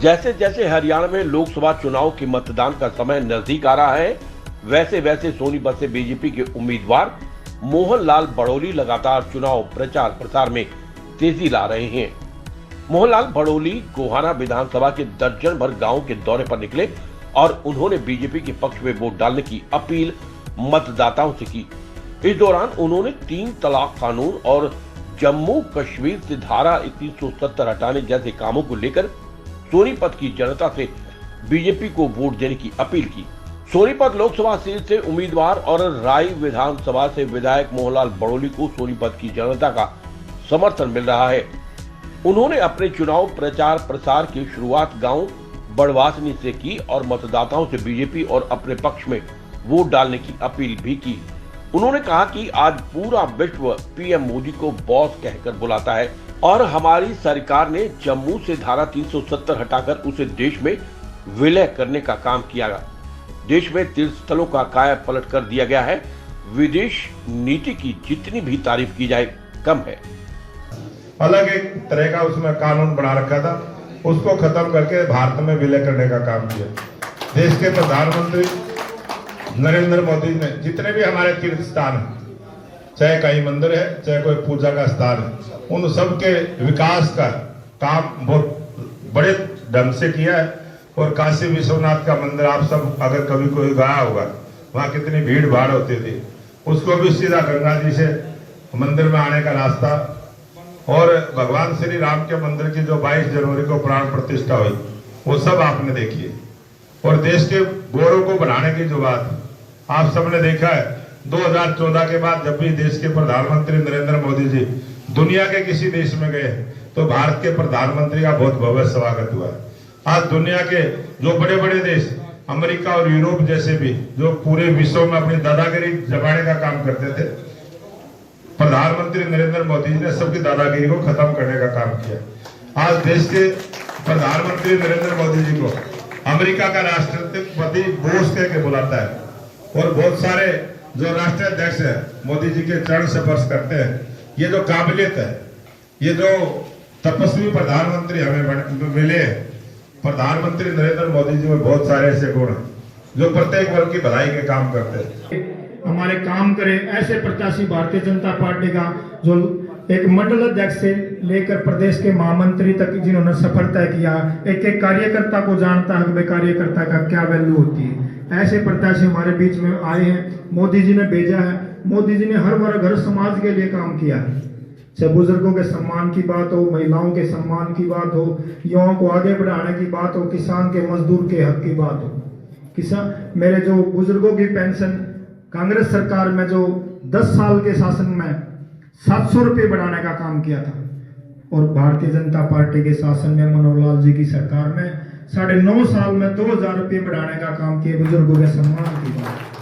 जैसे जैसे हरियाणा में लोकसभा चुनाव के मतदान का समय नजदीक आ रहा है, वैसे वैसे सोनीपत से बीजेपी के उम्मीदवार मोहनलाल बड़ोली लगातार चुनाव प्रचार प्रसार में तेजी ला रहे हैं। मोहनलाल बड़ोली गोहाना विधानसभा के दर्जन भर गांव के दौरे पर निकले और उन्होंने बीजेपी के पक्ष में वोट डालने की अपील मतदाताओं से की। इस दौरान उन्होंने 3 तलाक कानून और जम्मू कश्मीर से धारा 370 हटाने जैसे कामों को लेकर सोनीपत की जनता से बीजेपी को वोट देने की अपील की। सोनीपत लोकसभा सीट से उम्मीदवार और राई विधानसभा से विधायक मोहनलाल बड़ोली को सोनीपत की जनता का समर्थन मिल रहा है। उन्होंने अपने चुनाव प्रचार प्रसार की शुरुआत गांव बड़वासनी से की और मतदाताओं से बीजेपी और अपने पक्ष में वोट डालने की अपील भी की। उन्होंने कहा कि आज पूरा विश्व पीएम मोदी को बॉस कहकर बुलाता है और हमारी सरकार ने जम्मू से धारा 370 हटाकर उसे देश में विलय करने का काम किया। देश में तीर्थ स्थलों का काया पलट कर दिया गया है। विदेश नीति की जितनी भी तारीफ की जाए कम है। अलग एक तरह का उसमें कानून बना रखा था, उसको खत्म करके भारत में विलय करने का काम किया। देश के प्रधानमंत्री नरेंद्र मोदी ने जितने भी हमारे तीर्थ स्थान हैं, चाहे कहीं मंदिर है चाहे कोई पूजा का स्थान है, उन सब के विकास का काम बहुत बड़े ढंग से किया है। और काशी विश्वनाथ का मंदिर आप सब अगर कभी कोई गया होगा, वहाँ कितनी भीड़ भाड़ होती थी, उसको भी सीधा गंगा जी से मंदिर में आने का रास्ता, और भगवान श्री राम के मंदिर की जो 22 जनवरी को प्राण प्रतिष्ठा हुई वो सब आपने देखी है। और देश के गौरव को बढ़ाने की जो बात आप सबने देखा है, 2014 के बाद जब भी देश के प्रधानमंत्री नरेंद्र मोदी जी दुनिया के किसी देश में गए तो भारत के प्रधानमंत्री का बहुत भव्य स्वागत हुआ है। आज दुनिया के जो बड़े बड़े देश अमेरिका और यूरोप जैसे भी जो पूरे विश्व में अपनी दादागिरी जमाने का काम करते थे, प्रधानमंत्री नरेंद्र मोदी जी ने सबकी दादागिरी को खत्म करने का काम किया। आज देश के प्रधानमंत्री नरेंद्र मोदी जी को अमेरिका का राष्ट्रपति बोस कह के बुलाता है, और बहुत सारे जो राष्ट्रीय अध्यक्ष है मोदी जी के चरण स्पर्श करते हैं। ये जो काबिलियत है, ये जो तपस्वी प्रधानमंत्री हमें मिले, प्रधानमंत्री नरेंद्र मोदी जी में बहुत सारे ऐसे गुण हैं जो प्रत्येक वर्ग की भलाई के काम करते हैं। हमारे काम करें ऐसे प्रत्याशी भारतीय जनता पार्टी का जो एक मंडल अध्यक्ष से लेकर प्रदेश के महामंत्री तक जिन्होंने सफलता किया, एक एक कार्यकर्ता को जानता है कि कार्यकर्ता का क्या वैल्यू होती है। ऐसे प्रत्याशी हमारे बीच में आए हैं, मोदी जी ने भेजा है। मोदी जी ने हर वर्ग हर समाज के लिए काम किया है, चाहे बुजुर्गों के सम्मान की बात हो, महिलाओं के सम्मान की बात हो, युवाओं को आगे बढ़ाने की बात हो, किसान के मजदूर के हक की बात हो। किसान मेरे जो बुजुर्गों की पेंशन कांग्रेस सरकार में जो 10 साल के शासन में 700 रुपये बढ़ाने का काम किया था, और भारतीय जनता पार्टी के शासन में मनोहर लाल जी की सरकार में 9.5 साल में 2000 रुपये बढ़ाने का काम किया बुजुर्गों के सम्मान की बात।